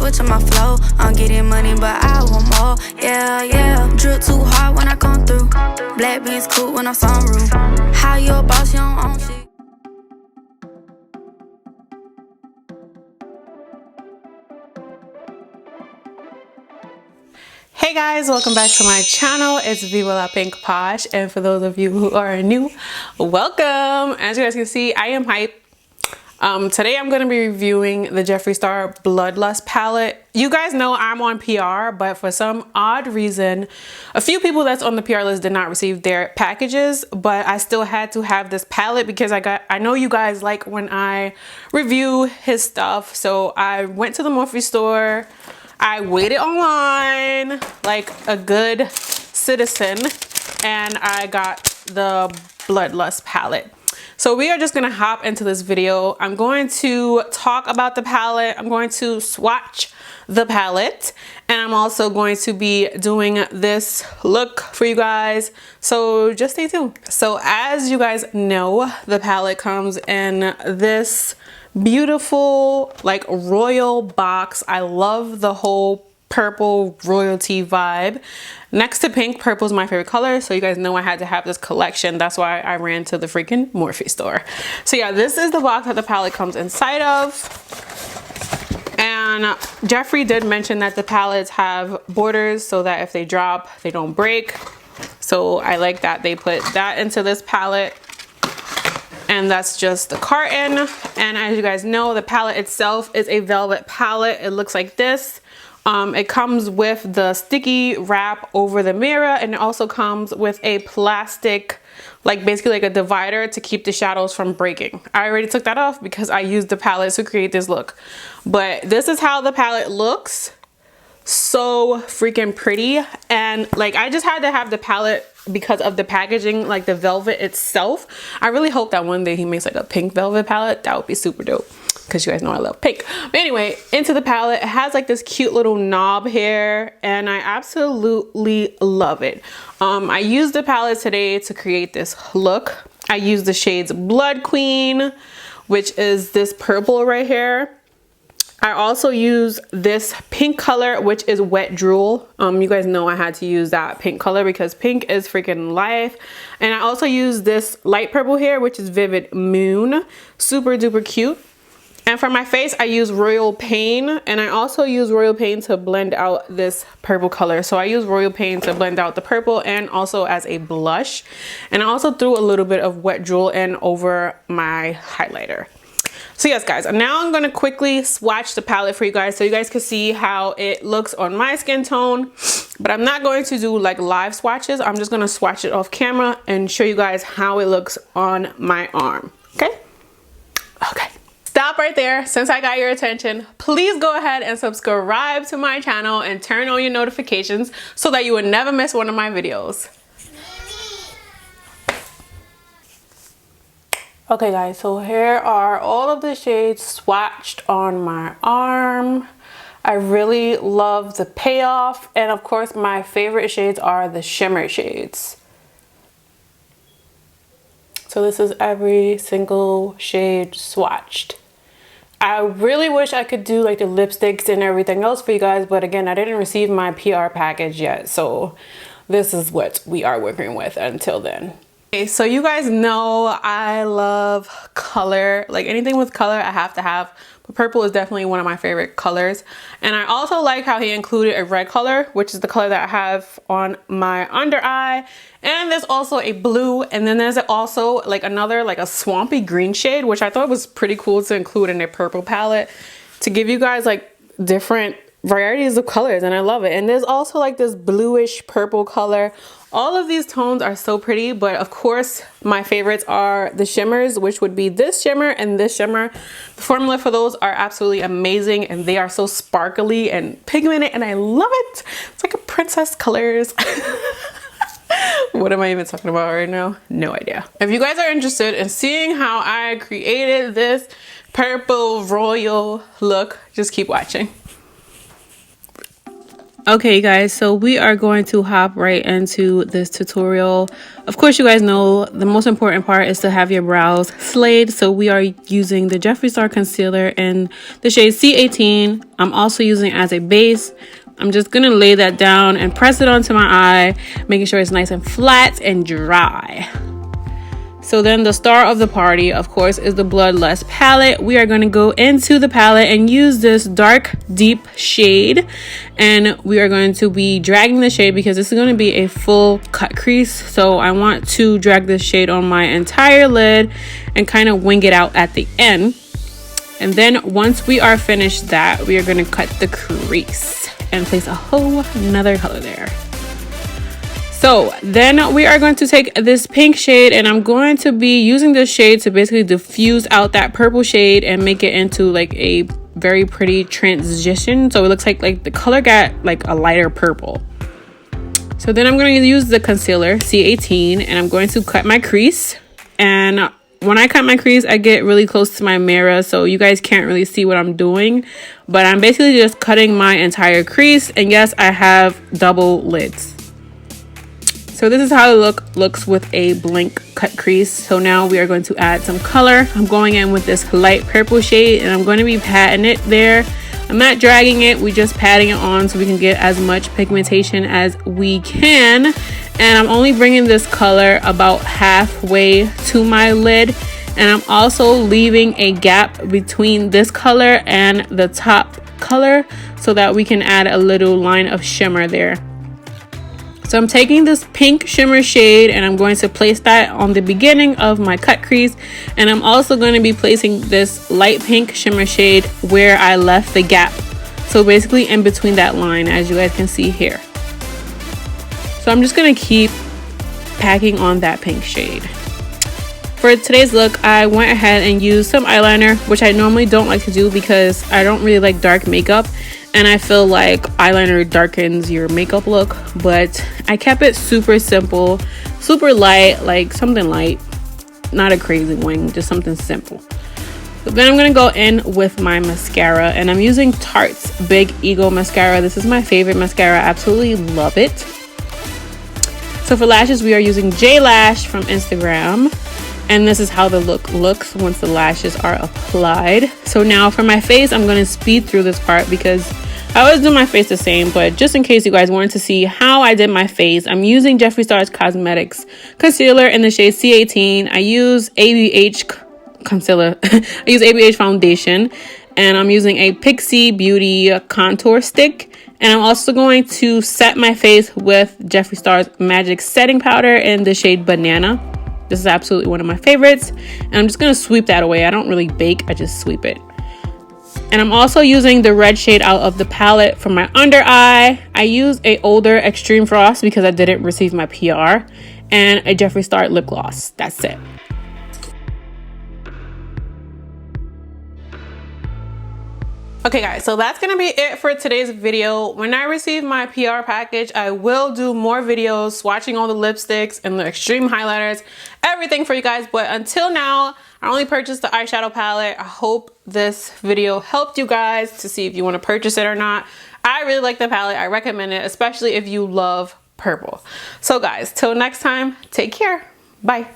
switching my flow. I'm getting money, but I want more. Yeah, yeah. Drip too hard when I come through. Black beats cool when I'm sunroof. How you a boss, you don't own shit. Hey guys, welcome back to my channel. It's Viva La Pink Posh, and for those of you who are new, welcome. As you guys can see, I am hype. Today I'm going to be reviewing the Jeffreestar Bloodlust palette. You guys know I'm on PR, but for some odd reason, a few people that's on the PR list did not receive their packages, but I still had to have this palette because I know you guys like when I review his stuff. So I went to the Morphe store. I waited online like a good citizen, and I got the Bloodlust palette. So we are just gonna hop into this video. I'm going to talk about the palette. I'm going to swatch the palette, and I'm also going to be doing this look for you guys. So just stay tuned. So as you guys know, the palette comes in this beautiful like royal box. I love the whole purple royalty vibe. Next to pink, purple is my favorite color, so you guys know I had to have this collection. That's why I ran to the freaking Morphe store. So yeah, this is the box that the palette comes inside of. And Jeffree did mention that the palettes have borders so that if they drop, they don't break. So I like that they put that into this palette. And that's just the carton. And as you guys know, the palette itself is a velvet palette. It looks like this. It comes with the sticky wrap over the mirror, and it also comes with a plastic, like basically like a divider to keep the shadows from breaking. I already took that off because I used the palette to create this look. But this is how the palette looks. So freaking pretty. And like I just had to have the palette because of the packaging, like the velvet itself. I really hope that one day he makes like a pink velvet palette. That would be super dope because you guys know I love pink. But anyway, into the palette, it has like this cute little knob here, and I absolutely love it. I used the palette today to create this look. I used the shades Blood Queen, which is this purple right here. I also use this pink color, which is Wet Drool. You guys know I had to use that pink color because pink is freaking life. And I also use this light purple here, which is Vivid Moon. Super duper cute. And for my face, I use Royal Pain, and I also use Royal Pain to blend out this purple color. So I use Royal Pain to blend out the purple and also as a blush. And I also threw a little bit of Wet Drool in over my highlighter. So yes guys, now I'm going to quickly swatch the palette for you guys so you guys can see how it looks on my skin tone. But I'm not going to do like live swatches. I'm just going to swatch it off camera and show you guys how it looks on my arm. Okay? Okay. Stop right there. Since I got your attention, please go ahead and subscribe to my channel and turn on your notifications so that you will never miss one of my videos. Okay guys, so here are all of the shades swatched on my arm. I really love the payoff, and of course my favorite shades are the shimmer shades. So this is every single shade swatched. I really wish I could do like the lipsticks and everything else for you guys, but again, I didn't receive my PR package yet, so this is what we are working with until then. Okay, so you guys know I love color. Like anything with color I have to have, but purple is definitely one of my favorite colors. And I also like how he included a red color, which is the color that I have on my under eye. And there's also a blue, and then there's also like another like a swampy green shade, which I thought was pretty cool to include in a purple palette to give you guys like different varieties of colors, and I love it. And there's also like this bluish purple color. All of these tones are so pretty, but of course my favorites are the shimmers, which would be this shimmer and this shimmer. The formula for those are absolutely amazing, and they are so sparkly and pigmented, and I love it. It's like a princess colors. What am I even talking about right now? No idea. If you guys are interested in seeing how I created this purple royal look, just keep watching. Okay guys, so we are going to hop right into this tutorial. Of course, you guys know the most important part is to have your brows slayed. So we are using the Jeffreestar concealer in the shade C18. I'm also using it as a base. I'm just gonna lay that down and press it onto my eye, making sure it's nice and flat and dry. So then the star of the party, of course, is the Bloodlust palette. We are going to go into the palette and use this dark, deep shade. And we are going to be dragging the shade because this is going to be a full cut crease. So I want to drag this shade on my entire lid and kind of wing it out at the end. And then once we are finished that, we are going to cut the crease and place a whole another color there. So then we are going to take this pink shade and I'm going to be using this shade to basically diffuse out that purple shade and make it into like a very pretty transition. So it looks like the color got like a lighter purple. So then I'm going to use the concealer C18 and I'm going to cut my crease. And when I cut my crease, I get really close to my mirror, so you guys can't really see what I'm doing. But I'm basically just cutting my entire crease. And yes, I have double lids. So this is how it looks with a blank cut crease. So now we are going to add some color. I'm going in with this light purple shade and I'm going to be patting it there. I'm not dragging it, we're just patting it on so we can get as much pigmentation as we can. And I'm only bringing this color about halfway to my lid. And I'm also leaving a gap between this color and the top color so that we can add a little line of shimmer there. So I'm taking this pink shimmer shade and I'm going to place that on the beginning of my cut crease. And I'm also going to be placing this light pink shimmer shade where I left the gap. So basically in between that line, as you guys can see here. So I'm just going to keep packing on that pink shade. For today's look, I went ahead and used some eyeliner, which I normally don't like to do because I don't really like dark makeup. And I feel like eyeliner darkens your makeup look, but I kept it super simple, super light, like something light, not a crazy wing, just something simple. But then I'm gonna go in with my mascara and I'm using Tarte's Big Eagle mascara. This is my favorite mascara, I absolutely love it. So for lashes, we are using J Lash from Instagram. And this is how the look looks once the lashes are applied. So now for my face, I'm going to speed through this part because I always do my face the same. But just in case you guys wanted to see how I did my face, I'm using Jeffreestar's Cosmetics concealer in the shade C18. I use ABH concealer. I use ABH foundation. And I'm using a Pixie Beauty contour stick. And I'm also going to set my face with Jeffreestar's Magic Setting Powder in the shade Banana. This is absolutely one of my favorites. And I'm just going to sweep that away. I don't really bake, I just sweep it. And I'm also using the red shade out of the palette for my under eye. I use a older Extreme Frost because I didn't receive my PR. And a Jeffreestar lip gloss. That's it. Okay guys, so that's gonna be it for today's video. When I receive my PR package, I will do more videos swatching all the lipsticks and the extreme highlighters, everything for you guys. But until now, I only purchased the eyeshadow palette. I hope this video helped you guys to see if you want to purchase it or not. I really like the palette. I recommend it, especially if you love purple. So guys, till next time, take care. Bye.